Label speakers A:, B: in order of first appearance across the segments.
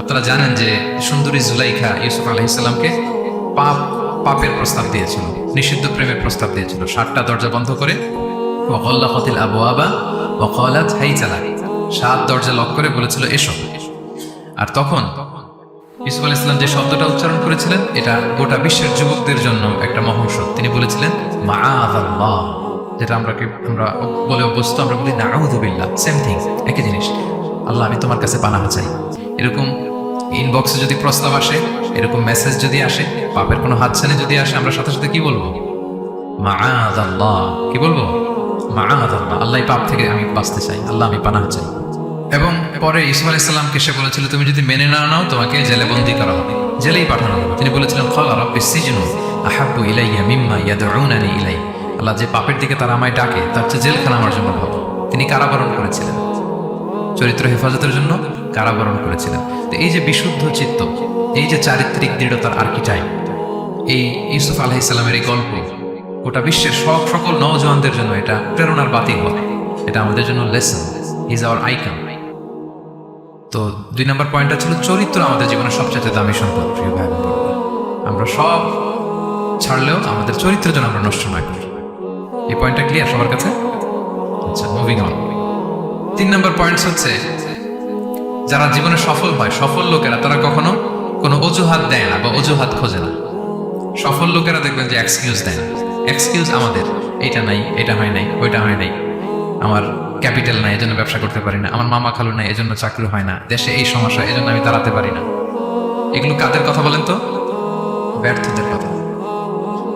A: আপনারা জানেন যে সুন্দরী জুলাইখা ইউসুফ আলাইহিসসালামকে পাপের প্রস্তাব দিয়েছিল, নিষিদ্ধ প্রেমের প্রস্তাব দিয়েছিল। 7টা দরজা বন্ধ করে ওয়াগাল্লাকাতিল আবওয়াবা ওয়া ক্বালাত হাইতা লাক, 7 দরজা লক করে বলেছিল এসো। আর তখন ইউসুফ আলাইহিস সালাম যে শব্দটা উচ্চারণ করেছিলেন, এটা গোটা বিশ্বের যুবকদের জন্য একটা মহৌষধ। তিনি বলেছিলেন মাআযাল্লাহ, যেটা আমরা বলে অভ্যস্ত, আমরা বলি নাউযু বিল্লাহ, সেম থিং, একই জিনিস। আল্লাহ, আমি তোমার কাছে পানাহ চাই। এরকম ইনবক্সে যদি প্রস্তাব আসে, এরকম মেসেজ যদি আসে, পাপের কোনো হাতছানি যদি আসে, আমরা সাথে সাথে কি বলবো? মাআযাল্লাহ। কি বলবো? মাআযাল্লাহ, আল্লাহ পাপ থেকে আমি বাঁচতে চাই, আল্লাহ আমি পানাহ চাই। এবং পরে ইউসুফ আলাইহিস সালামকে সে বলেছিল, তুমি যদি মেনে না নাও তোমাকে জেলে বন্দী করা হবে, জেলেই পাঠানো হবে। তিনি বলেছিলেন ক্বালা রাব্বিস সিজনু আহাব্বু ইলাইয়া মিম্মা ইয়াদউনানি ইলাই, আল্লাহ, যে পাপের দিকে তারা আমায় ডাকে তার চেয়ে জেলখানা আমার জন্য ভালো। তিনি কারাবরণ করেছিলেন, চরিত্র হেফাজতের জন্য কারাবরণ করেছিলেন। তো এই যে বিশুদ্ধ চিত্ত, এই যে চারিত্রিক দৃঢ়তার আর্কিটাইপ, এই ইউসুফ আলাইহিস সালামের এই গল্প গোটা বিশ্বের সকল নওজওয়ানদের জন্য এটা প্রেরণার বাতি হয়। এটা আমাদের জন্য লেসন, ইজ আওয়ার আইকন। তো 2 নম্বর পয়েন্টটা ছিল চরিত্র আমাদের জীবনের সবচেয়ে দামি সম্পদ। প্রিয় ভাই বোন, আমরা সব ছাড়লেও আমাদের চরিত্রের জন্য আমরা নষ্ট না করি। এই পয়েন্টটা ক্লিয়ার সবার কাছে? আচ্ছা, মুভিং অন। 3 নম্বর পয়েন্ট হচ্ছে, যারা জীবনে সফল হয়, সফল লোকেরা তারা কখনো কোনো অজুহাত দেয় না বা অজুহাত খোঁজে না। সফল লোকেরা দেখবেন যে এক্সকিউজ দেয় না। এক্সকিউজ আমাদের, এটা নাই, এটা হয় নাই, ওইটা হয় নাই, আমার ক্যাপিটাল নাই এজন্য ব্যবসা করতে পারি না, আমার মামা খালু নাই এজন্য চাকরি হয় না, দেশে এই সমস্যা এজন্য আমি দাঁড়াতে পারি না। এগুলো কাদের কথা বলেন তো? ব্যর্থদের কথা।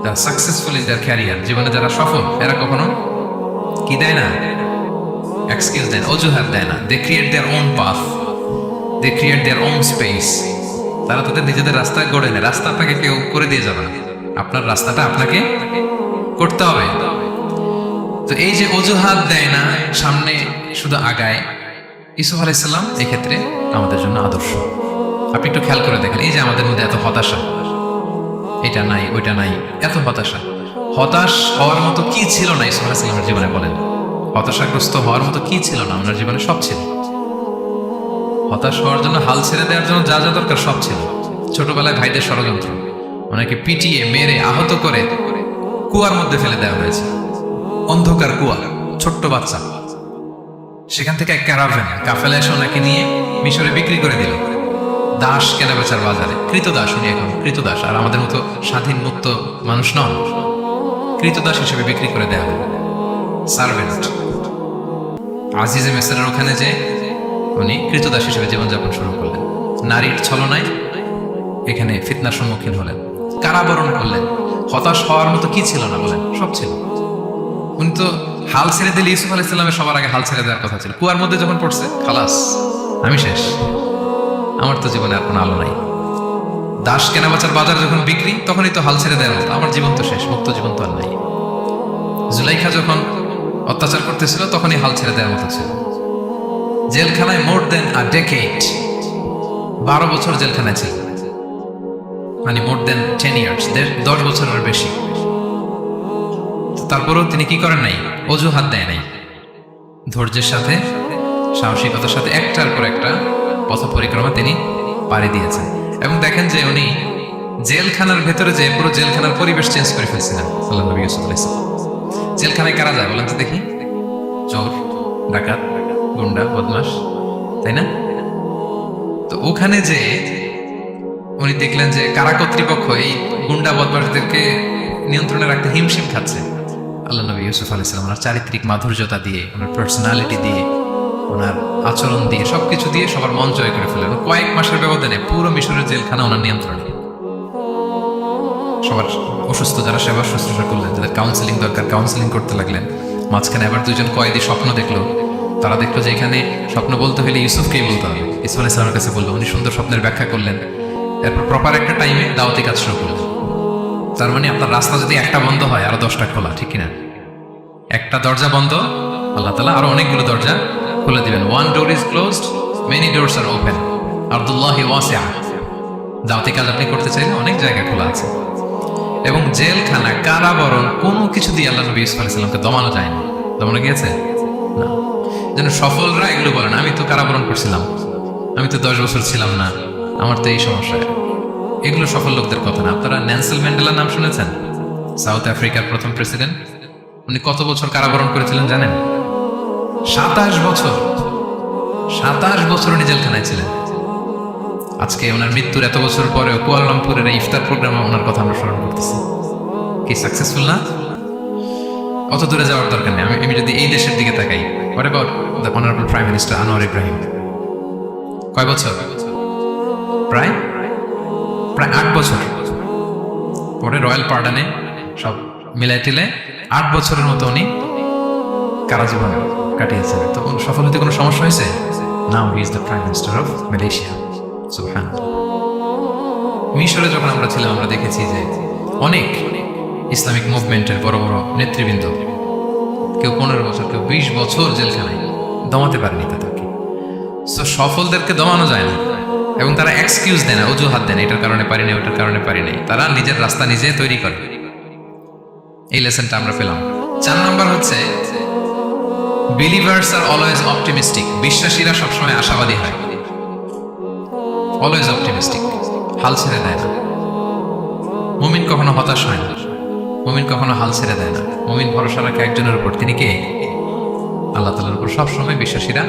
A: যারা সাকসেসফুল ইন দেয়ার ক্যারিয়ার, জীবনে যারা সফল, এরা কখনো কি দেয় না? এক্সকিউজ দেয় না, অজুহাত দেয় না। They create their own path, they create their own space. তারা তাদের নিজেদের রাস্তা গড়ে নেয়। রাস্তা আপনাকে কেউ করে দিয়ে যাবে না, আপনার রাস্তাটা আপনাকে করতে হবে। তো এই যে অজুহাত দেয় না, সামনে শুধু আগায়, ইউসুফ আলাইহিস সালাম এক্ষেত্রে আমাদের জন্য আদর্শ। আপনি একটু খেয়াল করে দেখেন, এই যে আমাদের মধ্যে এত হতাশা, এটা নাই ওইটা নাই, এত হতাশা, হতাশ হওয়ার মতো কি ছিল না ইউসুফ আলাইহিস সালামের জীবনে? বলেন, হতাশাগ্রস্ত হওয়ার মতো কি ছিল না? ওনার জীবনে সব ছিল। হতাশ হওয়ার জন্য, হাল ছেড়ে দেওয়ার জন্য যা যা দরকার সব ছিল। ছোটবেলায় ভাইদের ষড়যন্ত্র, ওনাকে পিটিয়ে মেরে আহত করে কুয়ার মধ্যে ফেলে দেওয়া হয়েছে, অন্ধকার কুয়া, ছোট্ট বাচ্চা। সেখান থেকে এক ক্যারাভ্যান কাফেলা এসে ওনাকে নিয়ে মিশরে বিক্রি করে দিল, দাস কেনাবেচার বাজারে। কৃতদাস, উনি এখন কৃতদাস। আর আমাদের মতো স্বাধীন মুক্ত মানুষ নন, কৃতদাস হিসেবে বিক্রি করে দেওয়া হলো, সার্ভেন্ট। আজিজে মেসরের ওখানে যে উনি কৃতদাস হিসেবে জীবনযাপন শুরু করলেন। নারীর ছলনায় এখানে ফিতনার সম্মুখীন হলেন, কারাবরণ করলেন। হতাশ হওয়ার মতো কি ছিল না? বলেন, সব ছিল। উনি তো হাল ছেড়ে দিলে, ইউসুফ আলাইহিস সালামের সবার আগে হাল ছেড়ে দেওয়ার কথা ছিল। কুয়ার মধ্যে যখন পড়ছে, খালাস, আমি শেষ, আমার তো জীবনে আর কোনো আলো নাই। দাস কেনাবেচার বাজার যখন বিক্রি, তখনই তো হাল ছেড়ে দেওয়ার মতো, আমার জীবন তো শেষ, মুক্ত জীবন তো আর নাই। জুলাইখা যখন অত্যাচার করতেছিল, তখনই হাল ছেড়ে দেওয়ার মতো ছিল। জেলখানায় মোর দেন আ ডেকেড, 12 বছর জেলখানায় ছিল, মানে মোর দেন 10 ইয়ার্স, 10 বছরের বেশি। তারপরেও তিনি কি করেন নাই? অজুহাত দেয় নাই। ধৈর্যের সাথে, সাহসিকতার সাথে একটার পর একটা পথ পরিক্রমা তিনি পাড়ি দিয়েছেন। এবং দেখেন যে উনি জেলখানার ভেতরে যে পুরো জেলখানার পরিবেশ চেঞ্জ করে ফেলছিলেন। আল্লাহ নবী ইউসুফ আলাইহিস সালাম জেলখানায় কারা যায় বলেন তো দেখি? চোর, ডাকাত, গুন্ডা, বদমাশ, তাই না? তো ওখানে যে উনি দেখলেন যে কারা কর্তৃপক্ষ এই গুন্ডা বদমাশদেরকে নিয়ন্ত্রণে রাখতে হিমশিম খাচ্ছে। আল্লাহ নবী ইউসুফ আলাইহিস সালাম ওনার চারিত্রিক মাধুর্যতা দিয়ে, ওনার পার্সোনালিটি দিয়ে, ওনার আচরণ দিয়ে, সবকিছু দিয়ে সবার মন জয় করে ফেললেন। কয়েক মাসের ব্যবধানে পুরো মিশরের জেলখানা ওনার নিয়ন্ত্রণে। সবার অসুস্থ যারা সেবা শুশ্রূষা করলেন, যাদের কাউন্সিলিং দরকার কাউন্সিলিং করতে লাগলেন। মাঝখানে আবার 2জন কয়েদি স্বপ্ন দেখলো। তারা দেখলো যে এখানে স্বপ্ন বলতে হলে ইউসুফকেই বলতে হবে। ইউসুফ আলাইহিস সালামের কাছে বললো, উনি সুন্দর স্বপ্নের ব্যাখ্যা করলেন। এরপর প্রপার একটা টাইমে দাওয়াতি কাজ শুরু করলেন। তার মানে আপনার রাস্তা যদি একটা বন্ধ হয়, আরো 10টা খোলা, ঠিক কিনা? একটা দরজা বন্ধ, আল্লাহ তাআলা আরো অনেকগুলো দরজা খুলে দিবেন। One door is closed, many doors are open, আরদুল্লাহি ওয়াসিআ। দাওয়াতি কাজ আপনি করতে চাইলে অনেক জায়গা খোলা আছে। এবং জেলখানা, কারাবরণ, কোনো কিছু দিয়ে আল্লাহ নবী ইউসুফ আলাইহিস সালামকে দমানো যায় না। দমানো গিয়েছে না? যেন সফলরা এগুলো বলেন, আমি তো কারাবরণ করছিলাম, আমি তো 10 বছর ছিলাম না, আমার তো এই সমস্যা। এগুলো সফল লোকদের কথা না। আপনারা নেলসন ম্যান্ডেলার নাম শুনেছেন? সাউথ আফ্রিকার প্রথম প্রেসিডেন্ট। উনি কত বছর কারাবরণ করেছিলেন জানেন? 27 বছর। 27 বছর উনি জেলখানায় ছিলেন। আজকে ওনার মৃত্যুর এত বছর পরেও কুয়ালালামপুরের এই ইফতার প্রোগ্রামে ওনার কথা আমরা স্মরণ করতেছি। কি সাকসেসফুল না? অত দূরে যাওয়ার দরকার নেই। আমি যদি এই দেশের দিকে তাকাই, what about the honourable prime minister Anwar Ibrahim? কয় বছর? প্রায় 8 বছর। পরে রয়্যাল পার্ডানে সব মিলাই টিলে 8 বছরের মতো উনি কারাজীবন কাটিয়েছেন। তো সফল হতে কোনো সমস্যা হয়েছে? Now he is the prime minister of Malaysia. সুবহানাল্লাহ। মিশরে যখন আমরা ছিলাম আমরা দেখেছি যে অনেক ইসলামিক মুভমেন্টের বড় বড় নেতৃবৃন্দ, কেউ 15 বছর, কেউ 20 বছর জেলখানায়, দমাতে পারেনি তাদেরকে। সো সফলদেরকে দমানো যায় না, এবং তারা এক্সকিউজ দেয় না, অজুহাত দেয় না, এটার কারণে পারি না, ওটার কারণে পারি নাই। তারা নিজের রাস্তা নিজে তৈরি করে। এই লেসনটা আমরা পেলাম। 4 নম্বর হচ্ছে বিলিভার্স আর অলওয়েজ অপটিমিস্টিক। বিশ্বাসীরা সবসময় আশাবাদী হয়, অলওয়েজ অপটিমিস্টিক, হাল ছেড়ে দেয় না। মুমিন কখনো হতাশ হয় না, মুমিন কখনো হাল ছেড়ে দেয় না। মুমিন ভরসা রাখে একজনের উপর, তিনি কে? আল্লাহ তাআলার উপর। সবসময় বিশ্বাসীরা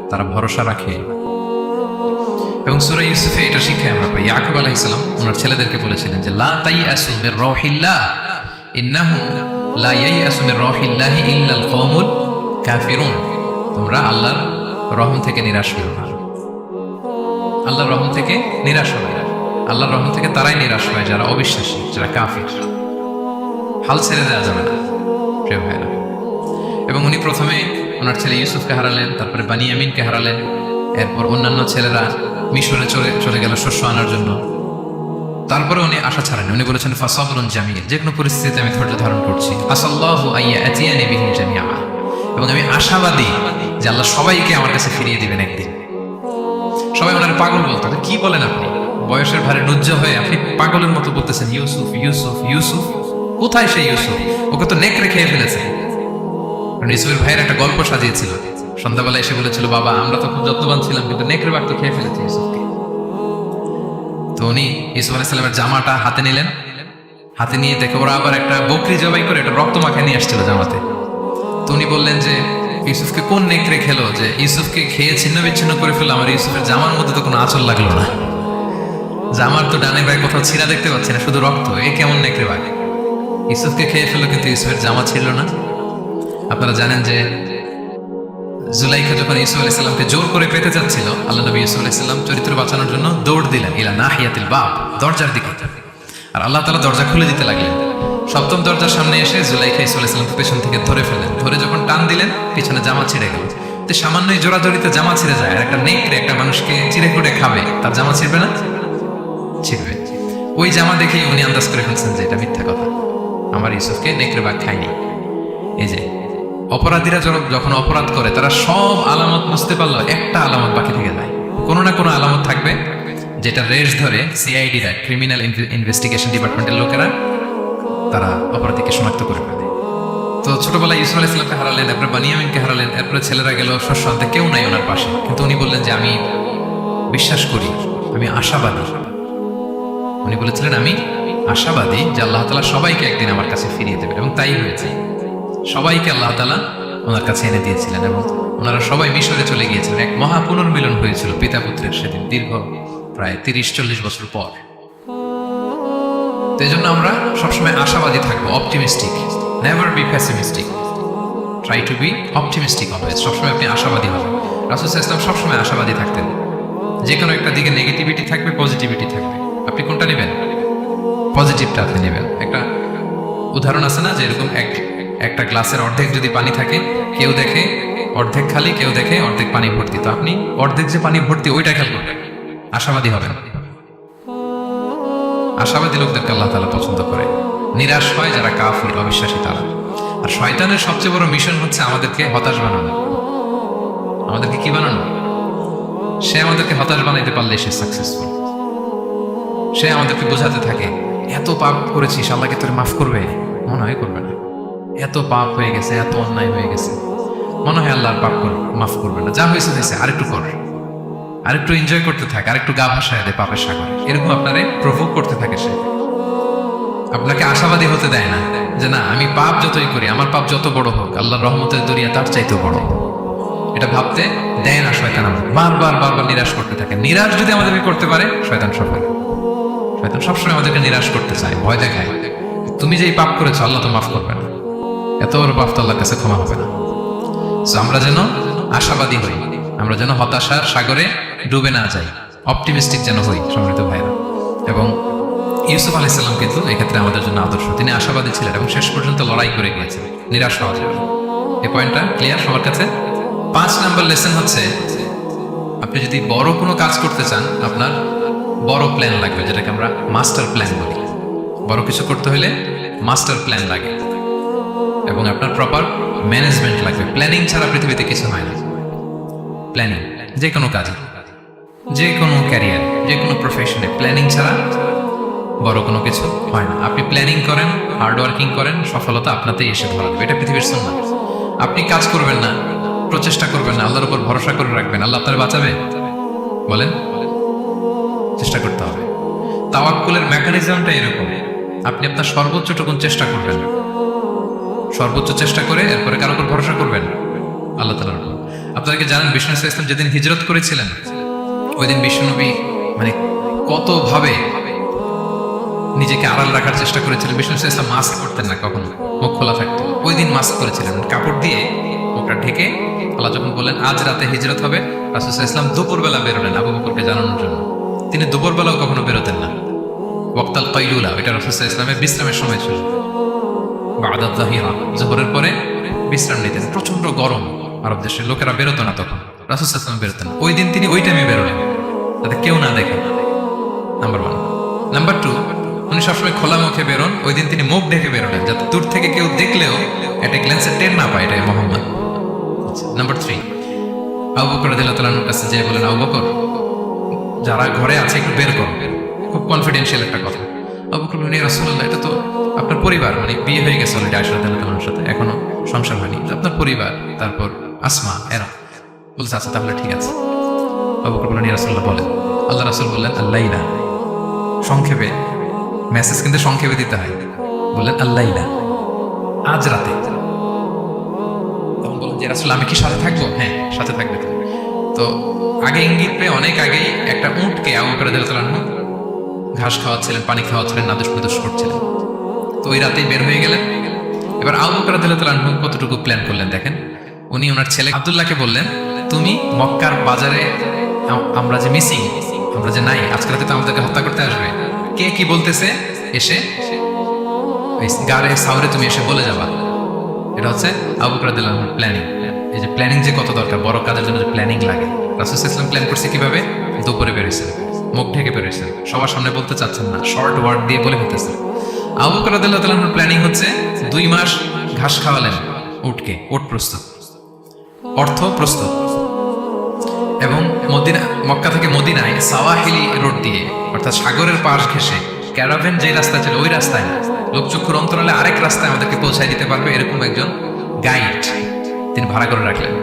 A: তারা ভরসা রাখে। এবং সূরা ইউসুফে এটা শিক্ষা আমরা পাই। ইয়াকুব আলাইহিস সালাম ওনার ছেলেদেরকে বলেছিলেন যে লা তাইয়াসু মির রাহিল্লাহ ইন্নাহু লা ইয়াইয়াসু মির রাহিল্লাহি ইল্লাল কওমুল কাফিরুন। তোমরা আল্লাহর রহম থেকে নিরাশ হও না। আল্লাহর রহম থেকে নিরাশ হয় না। আল্লাহর রহম থেকে তারাই নিরাশ হয় যারা অবিশ্বাসী, যারা কাফির। হাল ছেড়ে দেওয়া যাবে না প্রিয় ভাইরা। এবং উনি প্রথমে ওনার ছেলে ইউসুফকে হারালেন, তারপরে বানিয়ামিনকে হারালেন, এরপর অন্যান্য ছেলেরা মিশরে চলে গেল শস্য আনার জন্য। তারপরে উনি আশা ছাড়েন। উনি বলেছেন ফাসাবরুন জামিল, যে কোনো পরিস্থিতিতে আমি ধৈর্য ধারণ করছি। আসাল্লাহু আইয়া আতিয়ানি বিহিম জামিআ, এবং আমি আশাবাদী যে আল্লাহ সবাইকে আমার কাছে ফিরিয়ে দিবেন একদিন। সবাই ওনার পাগল বলতো, কি বলেন আপনি? বয়সের ভারে নুজ্জ হয়ে আপনি পাগলের মতো বলতেছেন ইউসুফ ইউসুফ ইউসুফ। কোথায় সেই ইউসুফ? ওকে তো নেকড়ে খেয়ে ফেলেছে। ইউসুফের ভাইয়ের একটা গল্প সাজিয়েছিল। সন্ধ্যাবেলা এসে বলেছিল, বাবা আমরা তো খুব যত্নবান ছিলাম, কিন্তু নেকড়ে বাঘ তো খেয়ে ফেলেছে ইউসুফকে। তো উনি ইউসুফ আলাইহিস সালামের জামাটা হাতে নিলেন। হাতে নিয়ে দেখে ওরা আবার একটা বকরি জবাই করে একটা রক্ত মাখা নিয়ে আসছিল জামাতে। তো উনি বললেন যে ইউসুফকে কোন নেকড়ে খেলো যে ইউসুফকে খেয়ে ছিন্ন বিচ্ছিন্ন করে ফেললো? আমার ইউসুফের জামার মধ্যে তো কোনো আঁচল লাগলো না, জামার তো ডানে বাই কোথাও ছিঁড়া দেখতে পাচ্ছি না, শুধু রক্ত। এ কেমন নেকড়ে বাঘ? ইউসুফকে খেয়ে ফেললো কিন্তু ইউসুফের জামা ছিল না। আপনারা জানেন যে জুলাইখা যখন ইউসুফ আলাইহিস সালামকে জোর করে পেতে যাচ্ছিল, আল্লাহ নবী ইউসুফ আলাইহিস সালাম চরিত্র বাঁচানোর জন্য দৌড় দিলেন ইলা নাহিয়াতিল বাব, দরজার দিকে। আর আল্লাহ তাআলা দরজা খুলে দিতে লাগলেন। 7ম দরজার সামনে এসে জুলাইখা ইউসুফ আলাইহিস সালামকে পেছন থেকে ধরে ফেললেন। ধরে যখন টান দিলেন, পিছনে জামা ছিঁড়ে গেল। তো সামান্যই জোরাজোরিতে জামা ছিঁড়ে যায়। আর একটা নেকড়ে একটা মানুষকে চিড়ে করে খাবে, তার জামা ছিঁড়বে না? ছিঁড়বে। ওই জামা দেখেই উনি আন্দাজ করে ফেলছেন যে এটা মিথ্যা কথা, আমার ইউসুফকে নেকড়ে বাঘ খায়নি। এই যে অপরাধীরা যখন অপরাধ করে, তারা সব আলামত মুছতে পারলো, একটা আলামত বাকি থেকে যায়। কোনো না কোনো আলামত থাকবে যেটা রেশ ধরে সিআইডিরা, ক্রিমিনাল ইনভেস্টিগেশন ডিপার্টমেন্টের লোকেরা, তারা অপরাধীকে শনাক্ত করে ফেলে। তো ছোটবেলায় ইউসুফ আলাইহিস সালামকে হারালেন, এরপরে বানিয়ামিনকে হারালেন, এরপরে ছেলেরা গেল শস্য আনতে, কেউ নাই ওনার পাশে। কিন্তু উনি বললেন যে আমি বিশ্বাস করি, আমি আশাবাদী। উনি বলেছিলেন আমি আশাবাদী যে আল্লাহ তাআলা সবাইকে একদিন আমার কাছে ফিরিয়ে দেবেন, এবং তাই হয়েছে। সবাইকে আল্লাহ তাআলা ওনার কাছে এনে দিয়েছিলেন, এবং ওনারা সবাই মিশরে চলে গিয়েছিলেন। এক মহা পুনর্মিলন হয়েছিল পিতা পুত্রের সেদিন, দীর্ঘ প্রায় 30-40 বছর পর। তো এই জন্য আমরা সবসময় আশাবাদী থাকবো, optimistic, never be pessimistic, try to B optimistic always. সবসময় আপনি আশাবাদী হবেন। রাসূল সাল্লাল্লাহু আলাইহি ওয়াসাল্লাম সবসময় আশাবাদী থাকতেন। যে কোনো একটা দিকে নেগেটিভিটি থাকবে, পজিটিভিটি থাকবে, আপনি কোনটা নেবেন? পজিটিভটা আপনি নেবেন। একটা উদাহরণ আছে না, যে এরকম একটা গ্লাসের অর্ধেক যদি পানি থাকে, কেউ দেখে অর্ধেক খালি, কেউ দেখে অর্ধেক পানি ভর্তি। তো আপনি অর্ধেক যে পানি ভর্তি ওইটা খেয়াল করবেন, আশাবাদী হবেন। আশাবাদী লোকদেরকে আল্লাহ তাআলা পছন্দ করে। নিরাশ হয় যারা কাফির, অবিশ্বাসী তারা। আর শয়তানের সবচেয়ে বড় মিশন হচ্ছে আমাদেরকে হতাশ বানানো। আমাদেরকে কি বানানো? সে আমাদেরকে হতাশ বানাইতে পারলে সে সাকসেসফুল। সে আমাদেরকে বোঝাতে থাকে এত পাপ করেছিস, আল্লাহ কি তোর মাফ করবে? মনে হয় করবে না। এত পাপ হয়ে গেছে, এত অন্যায় হয়ে গেছে, মনে হয় আল্লাহর পাপ মাফ করবে না। যা হয়েছে হয়েছে, আরেকটু কর। আরেকটু এনজয় করতে থাকে, আরেকটু গা ভাসায় দেয় পাপের সাগরে। এরকম আপনারে প্রভোগ করতে থাকে সে, আপনাকে আশাবাদী হতে দেয় না যে না আমি পাপ যতই করি, আমার পাপ যত বড় হোক আল্লাহর রহমতের দরিয়া তার চাইতেও বড়। এটা ভাবতে দেয় না শয়তান, আমাদের বারবার বারবার নিরাশ করতে থাকে। নিরাশ যদি আমাদেরকে করতে পারে শয়তান সফল। শয়তান সবসময় আমাদেরকে নিরাশ করতে চায়, ভয় দেখায়, তুমি যেই পাপ করেছো আল্লাহ তো মাফ করবে না, এত বড় পাপ তো আল্লাহর কাছে ক্ষমা হবে না। সো আমরা যেন আশাবাদী হই, আমরা যেন হতাশার সাগরে ডুবে না যাই, অপটিমিস্টিক যেন হই সম্মানিত ভাইরা। এবং ইউসুফ আলাইহিস সালাম কিন্তু এক্ষেত্রে আমাদের জন্য আদর্শ। তিনি আশাবাদী ছিলেন এবং শেষ পর্যন্ত লড়াই করে গিয়েছেন, নিরাশ হওয়া যাবে। এই পয়েন্টটা ক্লিয়ার সবার কাছে? 5 নাম্বার লেসন হচ্ছে, আপনি যদি বড় কোনো কাজ করতে চান আপনার বড় প্ল্যান লাগবে, যেটাকে আমরা মাস্টার প্ল্যান বলি। বড় কিছু করতে হলে মাস্টার প্ল্যান লাগে এবং আপনার প্রপার ম্যানেজমেন্ট লাগবে। প্ল্যানিং ছাড়া পৃথিবীতে কিছু হয় না। প্ল্যানিং যে কোনো কাজে, যে কোনো ক্যারিয়ার, যে কোনো প্রফেশনে প্ল্যানিং ছাড়া বড় কোনো কিছু হয় না। আপনি প্ল্যানিং করেন, হার্ড ওয়ার্কিং করেন, সফলতা আপনাতেই এসে ধরা দেবে। এটা পৃথিবীর সুন্নাহ। আপনি কাজ করবেন না, প্রচেষ্টা করবেন না, আল্লাহর উপর ভরসা করে রাখবেন, আল্লাহ আপনার বাঁচাবে? বলেন, চেষ্টা করতে হবে। তাওয়াক্কুলের মেকানিজমটা এরকম, আপনি আপনার সর্বোচ্চটুকুন চেষ্টা করবেন, সর্বোচ্চ চেষ্টা করে এরপরে কারোর উপর ভরসা করবেন আল্লাহ তাআলার উপর। আপনারা কি জানেন বিষ্ণু সাল্লাল্লাহু আলাইহি ওয়াসাল্লাম যেদিন হিজরত করেছিলেন ওই দিন বিশ্বনবী মানে কতভাবে নিজেকে আড়াল রাখার চেষ্টা করেছিলেন। বিষ্ণু সাল্লাল্লাহু আলাইহি ওয়াসাল্লাম মাস্ক করতেন না, কখনো মুখ খোলা থাকতো। ওই দিন মাস্ক করেছিলেন, কাপড় দিয়ে মুখটা ঢেকে। আল্লাহ যখন বললেন আজ রাতে হিজরত হবে, রাসূল সাল্লাল্লাহু আলাইহি ওয়াসাল্লাম দুপুরবেলা বেরোলেন আবু বকরকে জানানোর জন্য। তিনি দুপুরবেলাও কখনো বেরোতেন না। ওয়াক্তাল কাইলুলা, এটা রাসূল সাল্লাল্লাহু আলাইহি ওয়াসাল্লামের বিশ্রামের সময় ছিল। বা'দা যাহিরা, যোহরের পরে বিশ্রাম নিতেন। প্রচন্ড গরম, আরব দেশের লোকেরা বেরোতো না তখন, রাসূল সাল্লাল্লাহু আলাইহি ওয়াসাল্লাম বেরোতেন। ওই দিন তিনি ওই টাইমে বেরোলেন যাতে কেউ না দেখে, নাম্বার 1। নাম্বার 2, উনি সবসময় খোলা মুখে বেরোন, ওই দিন তিনি মুখ ঢেকে বেরোলেন যাতে দূর থেকে কেউ দেখলেও একটা গ্ল্যান্সে টের না পায় এটা মুহাম্মদ। নাম্বার 3, আবু বকর রাদিয়াল্লাহু তাআলার কাছে যেয়ে বলেন, আবু বকর যারা ঘরে আছে একটু বের করো, খুব কনফিডেন্সিয়াল একটা কথা। আবু বকর বললেন, ইয়া রাসূলুল্লাহ এটা তো আপনার পরিবার, মানে বিয়ে হয়ে গেছে অলরেডি আয়েশা রাদিয়াল্লাহু তাআলার সাথে, এখনো সংসার হয়নি, আপনার পরিবার, তারপর আসমা এরা। বলছে আচ্ছা তাহলে ঠিক আছে। আবু বকর বললেন, ইয়া রাসূলুল্লাহ বলেন। আল্লাহ রাসূল বললেন, আল্লাইলা, সংক্ষেপে, মেসেজ কিন্তু সংক্ষেপে দিতে হয়। বললেন আল্লাইলা, আজ রাতে। তখন বললেন যে রাসূল আমি কি সাথে থাকবো? হ্যাঁ সাথে থাকবে। তো আগে ইঙ্গিত পেয়ে অনেক আগেই একটা উটকে আবু বকর রাদিয়াল্লাহু তাআলা ঘাস খাওয়াচ্ছিলেন, পানি খাওয়াচ্ছিলেন, নাদুস নাদুস করছিলেন। তো ওই রাতেই বের হয়ে গেলেন। এবার আবু বকর রাদিয়াল্লাহু তাআলা কতটুকু প্ল্যান করলেন দেখেন। উনি ওনার ছেলে আব্দুল্লাহকে বললেন, তুমি মক্কার বাজারে আমরা যে মিসিং, আমরা যে নাই, আজকে রাতে তো আমাদেরকে হত্যা করতে আসবে, কে কি বলতেছে এসে গারে সাউরে তুমি এসে বলে যাবা। এটা হচ্ছে আবু বকর রাদিয়াল্লাহু আনহুর প্ল্যানিং। এই যে প্ল্যানিং যে কত দরকার, বড় কাজের জন্য যে প্ল্যানিং লাগে। রাসূল সাল্লাল্লাহু আলাইহি ওয়াসাল্লাম প্ল্যান করছে কিভাবে? দুপুরে বেরোইছেন, মুখ ঢেকে বেরোইছেন, সবার সামনে বলতে চাচ্ছেন না, শর্ট ওয়ার্ড দিয়ে বলে ফেলতেছেন। আবু বকর রাদিয়াল্লাহু তাআলার প্ল্যানিং হচ্ছে 2 মাস ঘাস খাওয়ালেন উটকে, উট প্রস্তুত, অর্থ প্রস্তুত, এবং মদিনা, মক্কা থেকে মদিনায় সাওয়াহিলি রোড দিয়ে অর্থাৎ সাগরের পাশ ঘেঁষে ক্যারাভেন যে রাস্তা ছিল ওই রাস্তায় না, লোকচক্ষুর অন্তরালে আরেক রাস্তায় আমাদেরকে পৌঁছায় দিতে পারবে এরকম একজন গাইড তিনি ভাড়া করে রাখলেন।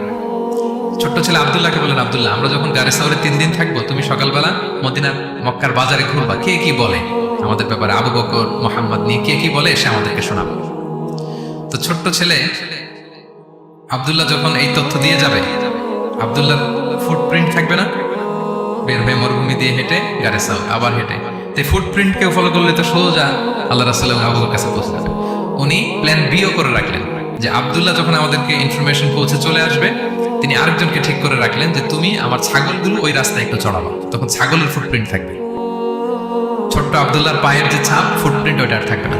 A: ছোট্ট ছেলে আব্দুল্লাহকে বললেন, আব্দুল্লাহ আমরা যখন গারে সাউরে 3 দিন থাকবো, তুমি সকালবেলা মদিনার মক্কার বাজারে ঘুরবা, কে কি বলে আমাদের ব্যাপারে, আবু বকর মুহাম্মদ নিয়ে কে কি বলে এসে আমাদেরকে শোনাবো। তো ছোট্ট ছেলে আব্দুল্লাহ যখন এই তথ্য দিয়ে যাবে, আব্দুল্লাহর ফুটপ্রিন্ট থাকবে না, বের হয়ে মরুভূমি দিয়ে হেঁটে গারে সাউর আবার হেঁটে, তো ফুটপ্রিন্ট কেউ ফলো করলে তো সোজা আল্লাহ রাসূল এবং আবু বকরের কাছে পৌঁছে যাবে। উনি প্ল্যান বিও করে রাখলেন যে আব্দুল্লাহ যখন আমাদেরকে ইনফরমেশন পৌঁছে চলে আসবে, তিনি আরেকজনকে ঠিক করে রাখলেন যে তুমি আমার ছাগলগুলো ওই রাস্তায় একটু চড়াবা, তখন ছাগলের ফুটপ্রিন্ট থাকবে, ছোট্ট আব্দুল্লাহর পায়ের যে ছাপ ফুটপ্রিন্ট ওইটা আর থাকবে না।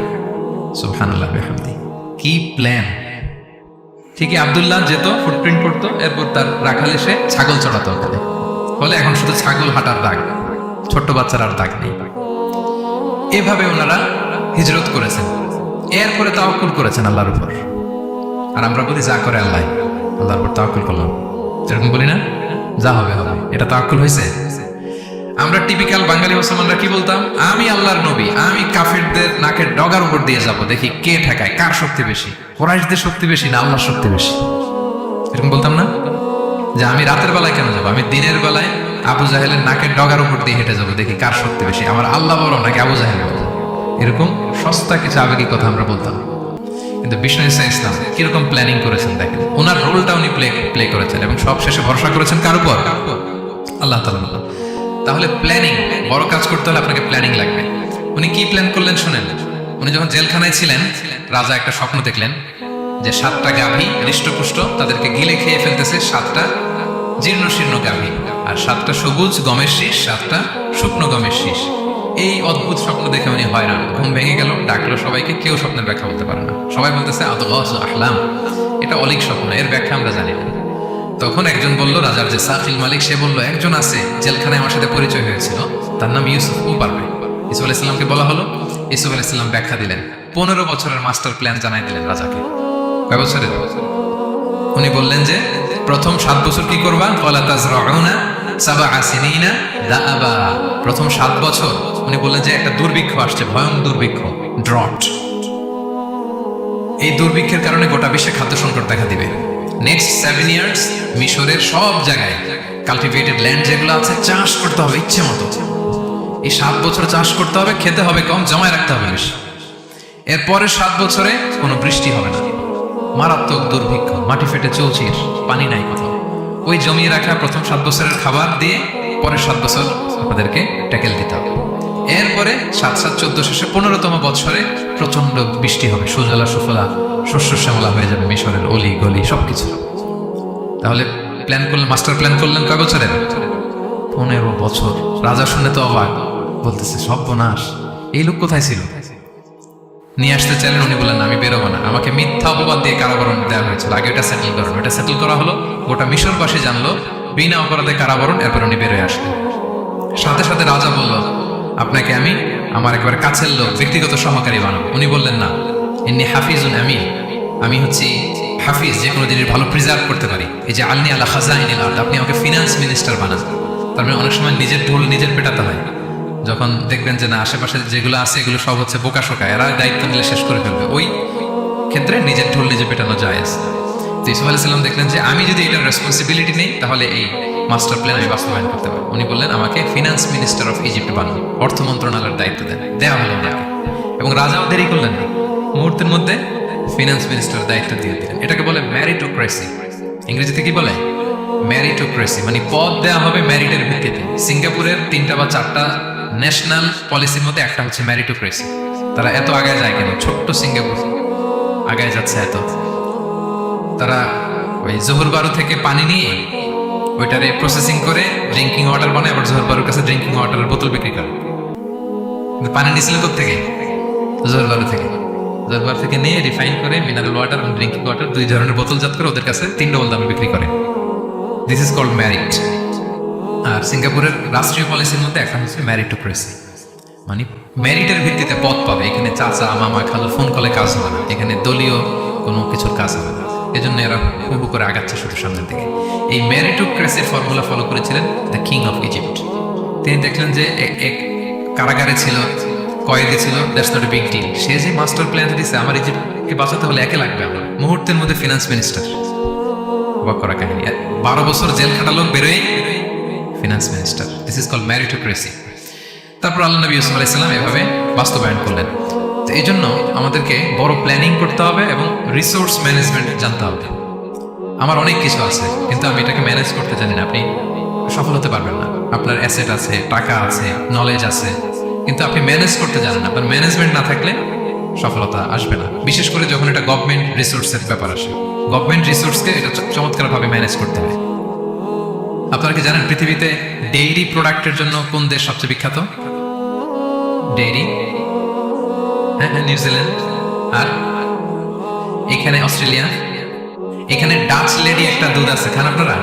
A: সুবহানাল্লাহ বিহামদি, কি প্ল্যান! ঠিকই আব্দুল্লাহ যেত, ফুটপ্রিন্ট পড়তো, এরপর তার রাখাল এসে ছাগল চড়াতো ওখানে, ফলে এখন শুধু ছাগল হাঁটার দাগ, ছোট্ট বাচ্চার আর দাগ নেই। এভাবে ওনারা হিজরত করেছেন, এরপরে তাওয়াক্কুল করেছেন আল্লাহর উপর। আর আমরা বলি যা করে আল্লাহ, আল্লাহর উপর তাওয়াক্কুল করলাম, যেরকম বলি না যা হবে হবে, এটা তাওয়াক্কুল হয়েছে? আমরা টিপিক্যাল বাঙালি মুসলমানরা কি বলতাম? আমি আল্লাহর নবী, আমি কাফিরদের নাকের ডগার উপর দিয়ে যাব, দেখি কে ঠেকায়, কার শক্তি বেশি, কুরাইশদের শক্তি বেশি না আল্লাহর শক্তি বেশি, এরকম বলতাম না? যে আমি রাতের বেলায় কেন যাবো, আমি দিনের বেলায় আবু জাহেলের নাকের ডগার উপর দিয়ে হেঁটে যাবো, দেখি কার শক্তি বেশি, আমার আল্লাহ বড় নাকি আবু জাহেল বড়। এরকম সস্তা কিছু আবেগী কথা আমরা বলতাম। কিন্তু বিষ্ণু ঈসা ইসলাম কিরকম প্ল্যানিং করেছেন দেখেন, ওনার রোলটা উনি প্লে করেছেন এবং সব শেষে ভরসা করেছেন কার উপর? আল্লাহ তাআলা। তাহলে প্ল্যানিং, বড় কাজ করতে হলে আপনাকে প্ল্যানিং লাগবে। উনি কি প্ল্যান করলেন শুনেন। উনি যখন জেলখানায় ছিলেন, রাজা একটা স্বপ্ন দেখলেন যে 7টা গাভী হৃষ্টপুষ্ট, তাদেরকে গিলে খেয়ে ফেলতেছে 7টা জীর্ণ শীর্ণ গাভী, আর 7টা সবুজ গমের শীষ, 7টা শুকনো গমের শীষ। এই অদ্ভুত স্বপ্ন দেখে উনি হয়রান, ঘুম ভেঙে গেল, ডাকলো সবাইকে, কেউ স্বপ্নের ব্যাখ্যা বলতে পারে না। সবাই বলতেছে আদগাস আহলাম, এটা অলিক স্বপ্ন, এর ব্যাখ্যা আমরা জানি না। তখন একজন বলল, রাজার যে সাকিল মালিক, সে বলল একজন আছে জেলখানায় আমার সাথে পরিচয় হয়েছিল, তার নাম ইউসুফ, ও পারবে। ইউসুফ আলাইহিস সালামকে বলা হলো, ইউসুফ আলাইহিস সালাম ব্যাখ্যা দিলেন, 15 বছরের মাস্টার প্ল্যান জানাই দিলেন রাজাকে। কয় বছরের? উনি বললেন যে প্রথম 7 বছর কি করবা? ওয়ালা তাজরাউনা সাবআ সিনিনা দাআবা। প্রথম 7 বছর উনি বললেন যে একটা দুর্ভিক্ষ আসছে, ভয়ঙ্কর দুর্ভিক্ষ, ড্রট। এই দুর্ভিক্ষের কারণে গোটা বিশ্বে খাদ্য সংকট দেখা দিবে। নেক্সট 7 ইয়ার্স মিশরের সব জায়গায় কাল্টিভেটেড ল্যান্ড যেগুলো আছে চাষ করতে হবে ইচ্ছে মতো। এই 7 বছর চাষ করতে হবে, খেতে হবে কম, জমায় রাখতে হবে বেশি। এরপরের 7 বছরে কোনো বৃষ্টি হবে না, মারাত্মক দুর্ভিক্ষ, মাটি ফেটে চৌচির, পানি নাই কোথাও। ওই জমিয়ে রাখা প্রথম 7 বছরের খাবার দিয়ে পরের 7 বছর আপনাদেরকে ট্যাকেল দিতে হবে। এরপরে 7 14 শেষে 15তম বছরে প্রচন্ড বৃষ্টি হবে, সুজলা সুফলা, শস্য শ্যামলা হয়ে যাবে মিশরের অলি গলি সবকিছু। তাহলে প্ল্যান করলেন, মাস্টার প্ল্যান করলেন কয় বছরের? 15 বছর। রাজা শুনে তো অবাক, বলতেছে সর্বনাশ, এই লোক কোথায় ছিল? নিয়ে আসতে চাইলেন, উনি বললেন আমি বেরোবো না, আমাকে মিথ্যা অপবাদ দিয়ে কারাবরণ দেওয়া হয়েছিল, আগে এটা সেটেল করুন। এটা সেটেল করা হলো, গোটা মিশরবাসী জানলো, বিনা অপরাধে কারাবরণ। এরপর উনি বেরোয় আসলেন। সাথে সাথে রাজা বলল, আপনাকে আমি আমার একবার কাছের লোক, ব্যক্তিগত সহকারী বানাবো। উনি বললেন না, ইন্নী হাফিজুন আমিন, আমি হচ্ছি হাফিজ, যে কোনো জিনিস ভালো প্রিজার্ভ করতে পারি। এই যে আলনি আলা খাজাইনিল আরদ, আপনি আমাকে ফিনান্স মিনিস্টার বানান। তার মানে অনেক সময় নিজের ঢোল নিজের পেটাতে হয়। যখন দেখবেন যে না, আশেপাশে যেগুলো আছে এগুলো সব হচ্ছে বোকা শোকা, এরা দায়িত্ব নিলে শেষ করে ফেলবে, ওই ক্ষেত্রে নিজের ঢোল নিজে পেটানো জায়েজ। তো ইউসুফ আলাইহিস সালাম দেখলেন যে আমি যদি এটার রেসপন্সিবিলিটি নেই, তাহলে এই মাস্টার প্ল্যান আমি বাস্তবায়ন করতে পারবো। উনি বললেন আমাকে ফিনান্স মিনিস্টার অফ ইজিপ্ট বানান, অর্থ মন্ত্রণালয়ের দায়িত্ব দেন। দেওয়া হলো ওনাকে, এবং রাজাও দেরি করলেন না, মুহূর্তের মধ্যে ফিনান্স মিনিস্টারের দায়িত্ব দিয়ে দিলেন। এটাকে বলে ম্যারিটোক্রেসি। ইংরেজিতে কি বলে? ম্যারিটোক্রেসি, মানে পদ দেওয়া হবে ম্যারিটের ভিত্তিতে। সিঙ্গাপুরের 3টা বা 4টা ন্যাশনাল পলিসির মধ্যে একটা হচ্ছে ম্যারিটোক্রেসি। তারা এত আগে যায় কেন? ছোট্ট সিঙ্গাপুর আগে যাচ্ছে এত। তারা ওই জোহর বারু থেকে পানি নিয়ে ওইটারে প্রসেসিং করে ড্রিঙ্কিং ওয়াটার বানায়, আবার জোহর বারুর কাছে ড্রিঙ্কিং ওয়াটারের বোতল বিক্রি করে। পানি নিয়েছিল কোথেকে? জোহর বারু থেকে। জোহর বারু থেকে নিয়ে রিফাইন করে মিনারেল ওয়াটার এবং ড্রিঙ্কিং ওয়াটার 2 ধরনের বোতলজাত করে ওদের কাছে 3 ডবল দামে বিক্রি করে। This is called merit. আর সিঙ্গাপুরের রাষ্ট্রীয় পলিসির মধ্যে একটা হচ্ছে ম্যারিটোক্রেসি, মানে মেরিটের ভিত্তিতে পদ পাবে। এখানে চাচা মামা খালু ফোন কলে কাজ হবে না, এখানে দলীয় কোনো কিছুর কাজ হবে না। এজন্য এরা হুবু করে আগাচ্ছে শুধু সামনের দিকে। এই মেরিটোক্রেসির ফর্মুলা ফলো করেছিলেন দ্য কিং অফ ইজিপ্ট। তিনি দেখলেন যে এক কারাগারে ছিল, কয়েদি ছিল, that's not a big deal. সে যে মাস্টার প্ল্যান দিচ্ছে, আমার ইজিপ্টকে বাঁচাতে হলে একে লাগবে আমার, মুহূর্তের মধ্যে ফিনান্স মিনিস্টার। অবাক করা কাহিনী। 12 বছর জেল খাটা লোক বেরোয় finance minister. This is called meritocracy. তারপর আল্লাহ নবী ইউসুফ আলাইহিস সালাম এভাবে বাস্তবায়ন করলেন। তো এই জন্য আমাদেরকে বড় প্ল্যানিং করতে হবে এবং রিসোর্স ম্যানেজমেন্ট জানতে হবে। আমার অনেক কিছু আছে, কিন্তু আমি এটাকে ম্যানেজ করতে জানি না, আপনি সফল হতে পারবেন না। আপনার অ্যাসেট আছে, টাকা আছে, নলেজ আছে, কিন্তু আপনি ম্যানেজ করতে জানেন না। আপনার ম্যানেজমেন্ট না থাকলে সফলতা আসবে না। বিশেষ করে যখন এটা গভর্নমেন্ট রিসোর্সের ব্যাপার আসে, গভর্নমেন্ট রিসোর্সকে এটা চমৎকারভাবে ম্যানেজ করতে হয়। আপনারা কি জানেন পৃথিবীতে ডেইরি প্রোডাক্টের জন্য কোন দেশ সবচেয়ে বিখ্যাত? ডেইরি, হ্যাঁ, নিউজিল্যান্ড। আর এখানে অস্ট্রেলিয়া। এখানে ডাচ লেডি একটা দুধ আছে, খান আপনারা?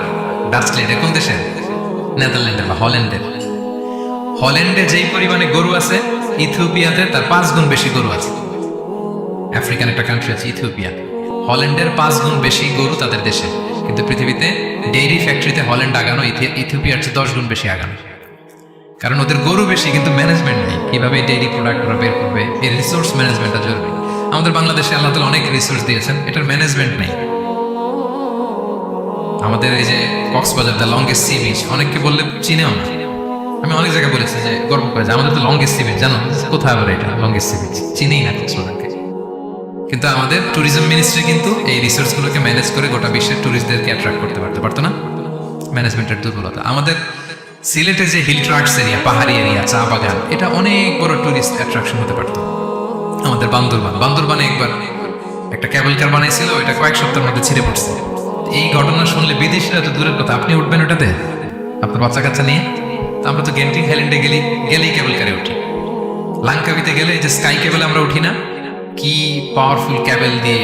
A: ডাচ লেডি কোন দেশের? নেদারল্যান্ডের বা হল্যান্ডের। হল্যান্ডে যেই পরিমাণে গরু আছে, ইথিওপিয়াতে তার 5 গুণ বেশি গরু আছে। আফ্রিকান একটা কান্ট্রি আছে ইথিওপিয়া, হল্যান্ডের 5 গুণ বেশি গরু তাদের দেশে। কিন্তু পৃথিবীতে ডেইরি ফ্যাক্টরিতে হল্যান্ড আগানো ইথিওপিয়ার চেয়ে 10 গুণ বেশি আগানো। কারণ ওদের গরু বেশি, কিন্তু ম্যানেজমেন্ট নেই। কিভাবে ডেইরি প্রোডাক্ট ওরা বের করবে, এই রিসোর্স ম্যানেজমেন্টটা জরুরি। আমাদের বাংলাদেশে আল্লাহ তাআলা অনেক রিসোর্স দিয়েছেন, এটার ম্যানেজমেন্ট নেই। আমাদের এই যে Cox's Bazar the longest sea beach, অনেককে বললে চিনেও না। আমি অনেক জায়গায় বলেছি যে গর্ব করে যে আমাদের তো লংগেস্ট সি বিচ, জানো কোথায় আবার এটা লংগেস্ট সি বিচ, চিনেই না কক্সবাজারকে। কিন্তু আমাদের ট্যুরিজম মিনিস্ট্রি কিন্তু এই রিসোর্সগুলোকে ম্যানেজ করে গোটা বিশ্বের ট্যুরিস্টদেরকে অ্যাট্রাক্ট করতে পারতো না। ম্যানেজমেন্টের দুর্বলতা। আমাদের সিলেটে যে হিল ট্রাক্টস এরিয়া, পাহাড়ি এরিয়া, চা বাগান, এটা অনেক বড় ট্যুরিস্ট অ্যাট্রাকশন হতে পারতো। আমাদের বান্দরবানে একবার একটা ক্যাবল কার বানাইছিল, এটা কয়েক সপ্তাহের মধ্যে ছিঁড়ে পড়ছে। এই ঘটনা শুনলে বিদেশিরা তো দূরের কথা, আপনি উঠবেন ওটাতে আপনার বাচ্চা কাচ্চা নিয়ে? তো আমরা তো গেন্টিং হাইল্যান্ডে গেলেই ক্যাবল কারে উঠি। লাঙ্কাবিতে গেলে যে স্কাই কেবল আমরা উঠি না, কি পাওয়ারফুল ক্যাবেল দিয়ে,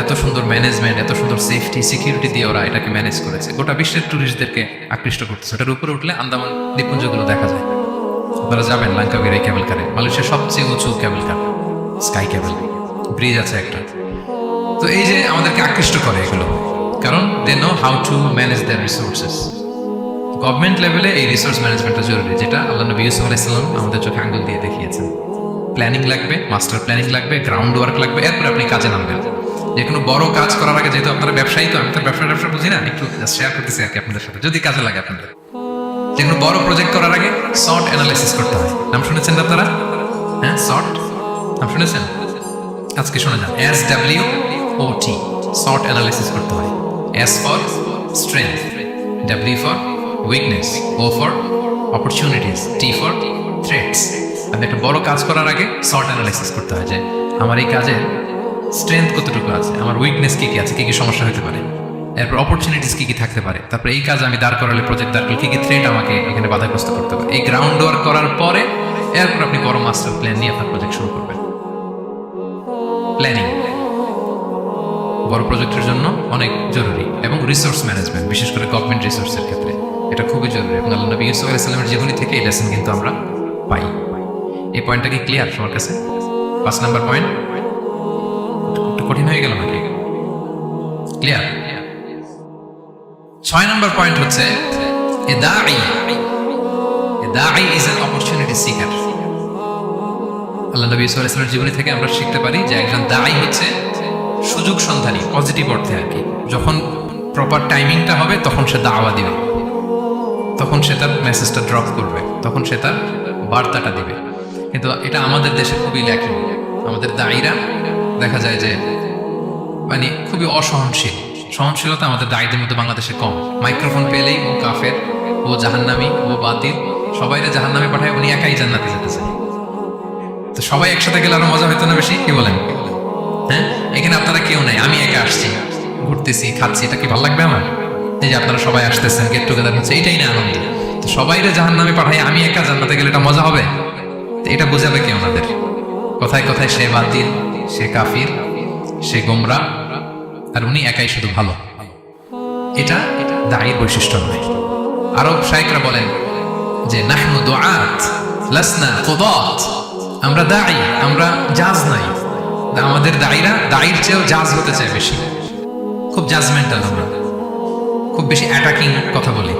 A: এত সুন্দর ম্যানেজমেন্ট, এত সুন্দর সেফটি সিকিউরিটি দিয়ে ওরা এটাকে ম্যানেজ করেছে, গোটা বিশ্বের ট্যুরিস্টদেরকে আকৃষ্ট করতেছে। ওটার উপরে উঠলে আন্দামান দ্বীপপুঞ্জগুলো দেখা যায়। আপনারা যাবেন লাঙ্কাবির এই ক্যাবেল কারে, মালয়েশিয়ার সবচেয়ে উঁচু ক্যাবেল কার, স্কাই ক্যাবেল ব্রিজ আছে একটা। তো এই যে আমাদেরকে আকৃষ্ট করে এগুলো, কারণ they know how to manage their resources. Government লেভেলে এই রিসোর্স ম্যানেজমেন্টটা জরুরি, যেটা আল্লাহ নবী ইউসুফ আলাইহিস সালাম আমাদের চোখে আঙ্গুল দিয়ে দেখিয়েছেন। প্ল্যানিং লাগবে, মাস্টার প্ল্যানিং লাগবে, গ্রাউন্ড ওয়ার্ক লাগবে, এরপর আপনি কাজে নামবেন। যে কোনো বড় কাজ করার আগে, যেহেতু আপনারা ব্যবসায়ী, তো আমি তো ব্যবসা বুঝি না, একটু শেয়ার করতেছি আর কি আপনাদের সাথে, যদি কাজে লাগে আপনাদের। যে কোনো বড় প্রজেক্ট করার আগে শর্ট অ্যানালাইসিস করতে হয়। নাম শুনেছেন আপনারা? হ্যাঁ, শর্ট নাম শুনেছেন? আজকে শুনে যান। SWOT, শর্ট অ্যানালাইসিস করতে হয়। S for strength, W for weakness, O for opportunities, T for threats. আপনি একটা বড় কাজ করার আগে শর্ট অ্যানালাইসিস করতে হয় যে আমার এই কাজে স্ট্রেংথ কতটুকু আছে, আমার উইকনেস কি কি আছে, কি কি সমস্যা হতে পারে, এরপর অপরচুনিটিস কি কি থাকতে পারে, তারপরে এই কাজ আমি দাঁড় করালে, প্রজেক্ট দাঁড় করলে কি কি থ্রেট আমাকে এখানে বাধাগ্রস্ত করতে পারে। এই গ্রাউন্ড ওয়ার্ক করার পরে এরপর আপনি বড় মাস্টার প্ল্যান নিয়ে আপনার প্রজেক্ট শুরু করবেন। প্ল্যানিং বড় প্রজেক্টের জন্য অনেক জরুরি, এবং রিসোর্স ম্যানেজমেন্ট, বিশেষ করে গভর্নমেন্ট রিসোর্সের ক্ষেত্রে এটা খুবই জরুরি। এবং আল্লাহ নবী ইউসুফ আলাইহিস সালামের জীবনী থেকে এই লেসন কিন্তু আমরা পাই। এই পয়েন্টটা কি ক্লিয়ার সবার কাছে? 5 নাম্বার পয়েন্ট একটু কঠিন হয়ে গেল নাকি? ক্লিয়ার? 6 নাম্বার পয়েন্ট হচ্ছে এ দাঈ ইজ অ্যান অপরচুনিটি সিকার। আল্লাহ নবী ইউসুফ আলাইহিস সালামের জীবনী থেকে আমরা শিখতে পারি যে একজন দাঈ হচ্ছে সুযোগ সন্ধানী, পজিটিভ অর্থে আর কি। যখন প্রপার টাইমিংটা হবে তখন সে দাওয়া দিবে, তখন সে তার মেসেজটা ড্রপ করবে, তখন সে তার বার্তাটা দিবে। কিন্তু এটা আমাদের দেশে খুবই ল্যাকিং। আমাদের দায়ীরা দেখা যায় যে মানে খুবই অসহনশীল। সহনশীলতা আমাদের দায়ীদের মধ্যে বাংলাদেশে কম। মাইক্রোফোন পেলেই ও কাফের, ও জাহান্নামী, ও বাতিল, সবাইরে জাহান্নামে পাঠায়, উনি একাই জান্নাতে যেতে চায়। তো সবাই একসাথে গেলে আরো মজা হইতো না বেশি? কি বলেন? হ্যাঁ, এখানে আপনারা কেউ নাই, আমি একা আসছি, ঘুরতেছি, খাচ্ছি, এটা কি ভালো লাগবে আমার? এই যে আপনারা সবাই আসতেছেন, গেট টুগেদার হচ্ছে, এটাই না আনন্দ। তো সবাইরে জাহান্নামে পাঠাই, আমি একা জান্নাতে গেলে এটা মজা হবে? এটা বোঝাবে কে ওনাদের? কথায় কথায় সে বাতিল, সে কাফির, সে গোমরা, আর উনি একাই শুধু ভালো। এটা দায়ীর বৈশিষ্ট্য নয়। আরব শায়েখরা বলেন যে নাহনু দুআত লাসনা কুদাত, আমরা দায়ী, আমরা জাজ নাই। আমাদের দায়ীরা দায়ীর চেয়েও জাজ হতে চায় বেশি, খুব জাজমেন্টাল, আমরা খুব বেশি অ্যাটাকিং কথা বলি,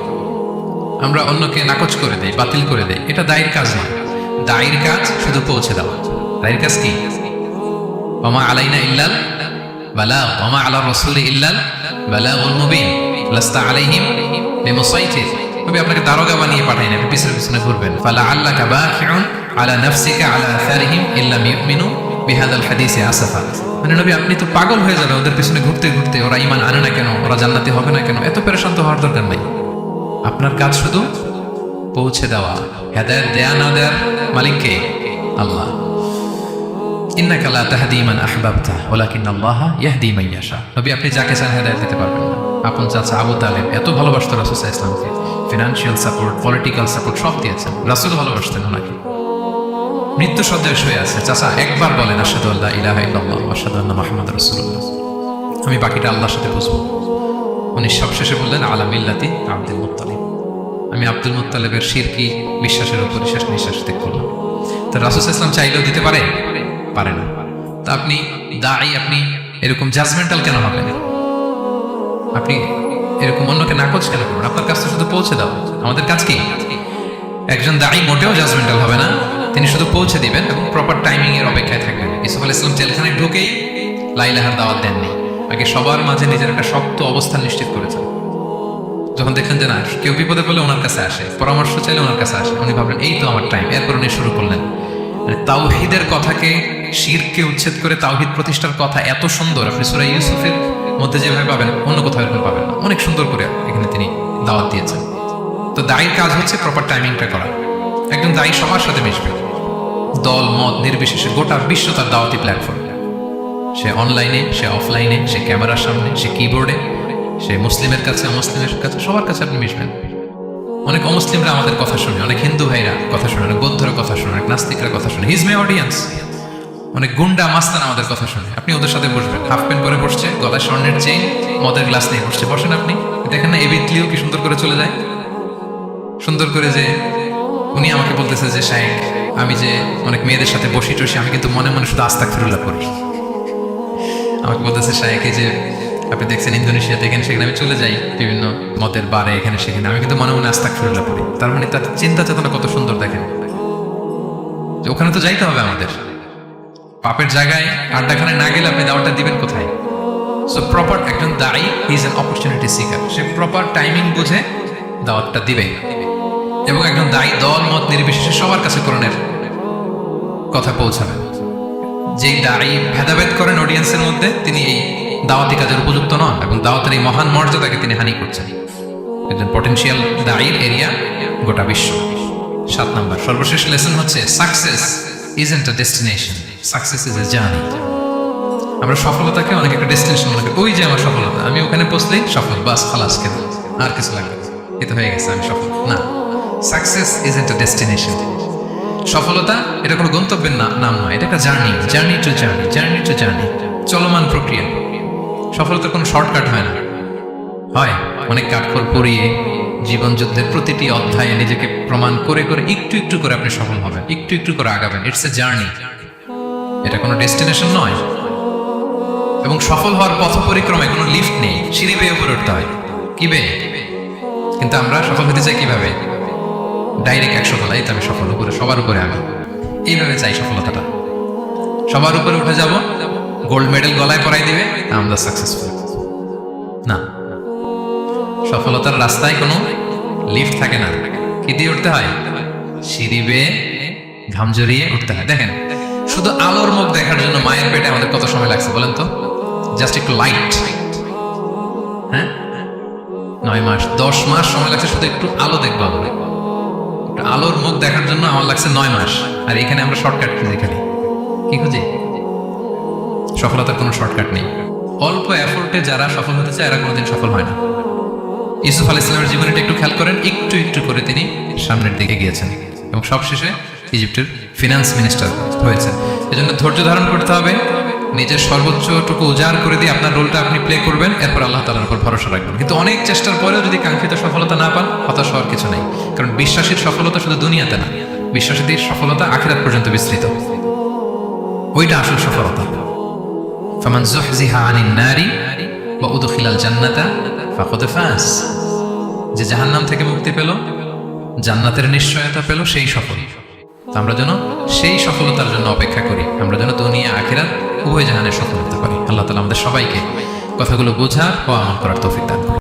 A: আমরা অন্যকে নাকচ করে দেই, বাতিল করে দেই। এটা দায়ীর কাজ নয়। দায়ীর কাজ শুধু পৌঁছে দেওয়া। দায়ীর কাজ কি? ওমা আলাইনা ইল্লাল বালাগ, ওমা আলা রাসূলি ইল্লাল বালাগুল মুবিন, লাস্তা আলাইহিম বিমুসাইতির। তবে আপনাকে দারোগা বানিয়ে পাঠাই না, পিছনে পিছনে ঘুরবেন। ফালাআল্লাকা বাখিউন আলা নাফসিকা আলা আথারিহিম ইল্লাম ইউমিনু বিহাদাল হাদিসে আসাফা। মানে নবী, আপনি তো পাগল হয়ে যাবেন ওদের পিছনে ঘুরতে ঘুরতে, ওরা ঈমান আনে না কেন, ওরা জান্নাতি হবে না কেন, এত পেরেশান তো হওয়ার দরকার নাই। আপনার কাজ শুধু পৌঁছে দেওয়া। হেদায়েত দেয়া না দেয়ার মালিক কে? আল্লাহ। ইন্নাকা লা তাহদি মান আহবাবতা ওয়ালাকিন্নাল্লাহা ইয়াহদি মান ইয়াশা। নবী, আপনি যাকে চান হেদায়েত দিতে পারবেন না। আপন চাচা আবু তালেব এত ভালোবাসতো রাসূল সাল্লাল্লাহু আলাইহি ওয়াসাল্লামকে, ফিনান্সিয়াল সাপোর্ট, পলিটিক্যাল সাপোর্ট সব দিয়েছেন। রাসূল ভালোবাসতেন ওনাকে। মৃত্যু সজ্জায় শুয়ে আছে, চাচা একবার বলেন আশহাদু আল্লা ইলাহা ইল্লাল্লাহ ওয়া আশহাদু আন্না মুহাম্মাদুর রাসূলুল্লাহ, আমি বাকিটা আল্লাহর সাথে বুঝবো। উনি সবশেষে বললেন আলা মিল্লাতি আব্দুল মুত্তালিব, আমি আব্দুল মুত্তালিবের শিরকি বিশ্বাসের উপর শেষ নিঃশ্বাস ত্যাগ করলাম। তো রাসূল সাল্লাল্লাহু আলাইহি ওয়াসাল্লাম চাইলেও দিতে পারে? পারে না। তা আপনি দায়ী, আপনি এরকম জাজমেন্টাল কেন হবেন? আপনি এরকম অন্যকে নাকচ কেন করবেন? আপনার কাজটা শুধু পৌঁছে দাও। আমাদের কাজ কি? একজন দায়ী মোটেও জাজমেন্টাল হবে না, তিনি শুধু পৌঁছে দিবেন এবং প্রপার টাইমিং এর অপেক্ষায় থাকবেন। ইউসুফ আলাইহিস সালাম জেলখানায় ঢুকেই লা ইলাহার দাওয়াত দেননি, আগে সবার মাঝে নিজের একটা শক্ত অবস্থান নিশ্চিত করেছেন। যখন দেখলেন যে না কেউ বিপদে পড়লে ওনার কাছে আসে, পরামর্শ চাইলে ওনার কাছে আসে, উনি ভাবলেন এই তো আমার টাইম। এরপর উনি শুরু করলেন মানে তাওহীদের কথাকে, শিরকে উচ্ছেদ করে তাওহীদ প্রতিষ্ঠার কথা এত সুন্দর, আপনি সূরা ইউসুফের মধ্যে যেভাবে পাবেন অন্য কোথাও এরকম পাবেন না। অনেক সুন্দর করে এখানে তিনি দাওয়াত দিয়েছেন। তো দায়ীর কাজ হচ্ছে প্রপার টাইমিংটা করা। একজন দায়ী সবার সাথে মিশবে, দল মত নির্বিশেষে। গোটা বিশ্ব তার দাওয়াতি প্ল্যাটফর্ম। সে অনলাইনে, সে অফলাইনে, সে ক্যামেরার সামনে, সে কিবোর্ডে, সে মুসলিমের কাছে, অমুসলিমের কাছে, সবার কাছে আপনি মিশবেন। অনেক অমুসলিমরা আমাদের কথা শুনে, অনেক হিন্দু ভাইরা কথা শুনে, অনেক বৌদ্ধরা কথা শুনে, অনেক নাস্তিকরা কথা শুনে। হিজ মাই অডিয়েন্স। অনেক গুন্ডা মাস্তান আমাদের কথা শুনে। আপনি ওদের সাথে বসবেন, হাফ প্যান্ট পরে বসছে, গলায় স্বর্ণের চেইন, মদের গ্লাস নিয়ে বসছে, বসেন আপনি। দেখেন না এবিটলিও কি সুন্দর করে চলে যায়, সুন্দর করে। যে উনি আমাকে বলতেছে যে শায়েখ, আমি যে অনেক মেয়েদের সাথে বসি টসি, আমি কিন্তু মনে মনে শুধু আস্তাগফিরুল্লাহ করি। আমাকে বলতেছে শায়েখ, এই যে আপনি দেখছেন ইন্দোনেশিয়াতে, এখানে সেখানে আমি চলে যাই বিভিন্ন মদের বারে, এখানে সেখানে, আমি কিন্তু মনে মনে আস্তাগফিরুল্লাহ করি। তার মানে তার চিন্তা চেতনা কত সুন্দর দেখেন, যে ওখানে তো যাইতে হবে আমাদের। পাপের জায়গায় আড্ডাখানে না গেলে আপনি দাওয়াটা দিবেন কোথায়? সো প্রপার একজন দায়ী is an opportunity seeker. Say proper timing বুঝে দাওয়াতটা দিবে। এবং একজন দায়ী দল মত নির্বিশেষে সবার কাছে কোরআনের কথা পৌঁছাবে। যে দায়ী ভেদাভেদ করেন অডিয়েন্সের মধ্যে, তিনি এই দাওয়াতি কাজের উপযুক্ত নন এবং দাওয়াতের এই মহান মর্যাদাকে তিনি হানি করছেন। একজন পটেনশিয়াল দায়ীর এরিয়া গোটা বিশ্ব। 7 নাম্বার সর্বশেষ লেসন হচ্ছে success isn't a destination, success is a journey. আমরা সফলতাকে অনেক একটা ডেস্টিনেশন মনে করি, ওই যে আমার সফলতা, আমি ওখানে পৌঁছলেই সফল, বাস খালাস, কেন আর কিছু লাগবে, এটা হয়ে গেছে, আমি সফল। না, সাকসেস ইজন্ট আ ডেস্টিনেশন। সফলতা এটা কোনো গন্তব্যের নাম নয়, এটা একটা journey, journey to journey, journey to journey, চলমান প্রক্রিয়া। সফলতার কোনো শর্টকাট হয় না, হয় অনেক কাঠখড় পরিয়ে জীবন যুদ্ধের প্রতিটি অধ্যায়ে নিজেকে প্রমাণ করে করে একটু একটু করে আপনি সফল হবেন, একটু একটু করে আগাবেন। ইটস এ জার্নি, এটা কোনো ডেস্টিনেশন নয়। এবং সফল হওয়ার পথ পরিক্রমায় কোনো লিফট নেই, সিঁড়ি বেয়ে উপরে উঠতে হয়। কি বেয়ে? কিন্তু আমরা সফল হতে চাই কিভাবে? ডাইরেক্ট 100 তলা, এই তো আমি সফল, উপরে সবার উপরে আমি, এইভাবে চাই সফলতাটা। সবার উপরে উঠে যাব, গোল্ড মেডেল গলায় পরাই দিবে, আমরা সাকসেসফুল না। সফলতার রাস্তায় কোনো লিফট থাকে না। কি দিয়ে উঠতে হয়? সিঁড়ি বেয়ে ঘাম জড়িয়ে উঠতে হয়। দেখেন, শুধু আলোর মুখ দেখার জন্য মায়ের পেটে আমাদের কত সময় লাগছে বলেন তো? জাস্ট একটু লাইট, হ্যাঁ, 9 মাস 10 মাস সময় লাগছে শুধু একটু আলো দেখবো। একটু আলোর মুখ দেখার জন্য আমার লাগছে 9 মাস। আর এখানে আমরা শর্টকাট খুঁজি, খালি কি খুঁজি? সফলতার কোনো শর্টকাট নেই। অল্প এফোর্টে যারা সফল হতে চায় এরা কোনোদিন সফল হয় না। ইউসুফ আলাইহিস সালামের জীবনটা একটু খেয়াল করেন, একটু একটু করে তিনি সামনের দিকে গিয়েছেন এবং সবশেষে ইজিপ্টের ফিনান্স মিনিস্টার হয়েছে। এজন্য ধৈর্য ধারণ করতে হবে, নিজের সর্বোচ্চটুকু উজাড় করে দিয়ে আপনার রোলটা আপনি প্লে করবেন, এরপর আল্লাহ তাআলার উপর ভরসা রাখবেন। কিন্তু অনেক চেষ্টার পরেও যদি কাঙ্ক্ষিত সফলতা না পান, হতাশ হওয়ার কিছু নেই। কারণ বিশ্বাসীর সফলতা শুধু দুনিয়াতে না, বিশ্বাসীদের সফলতা আখিরাত পর্যন্ত বিস্তৃত। ওইটা আসল সফলতা। ফামান যুহজিহা আনিন নারি ওয়া উদখিলাল জান্নাতা ফাকাদ ফাজ। যে জাহান্নাম থেকে মুক্তি পেল, জান্নাতের নিশ্চয়তা পেল, সেই সফল। আমরা যেন সেই সফলতার জন্য অপেক্ষা করি, আমরা যেন দুনিয়া আখিরাত উভয় জাহানে সফল হতে পারি। আল্লাহ তাআলা আমাদের সবাইকে কথাগুলো বোঝার ও আমল করার তৌফিক দান করুন।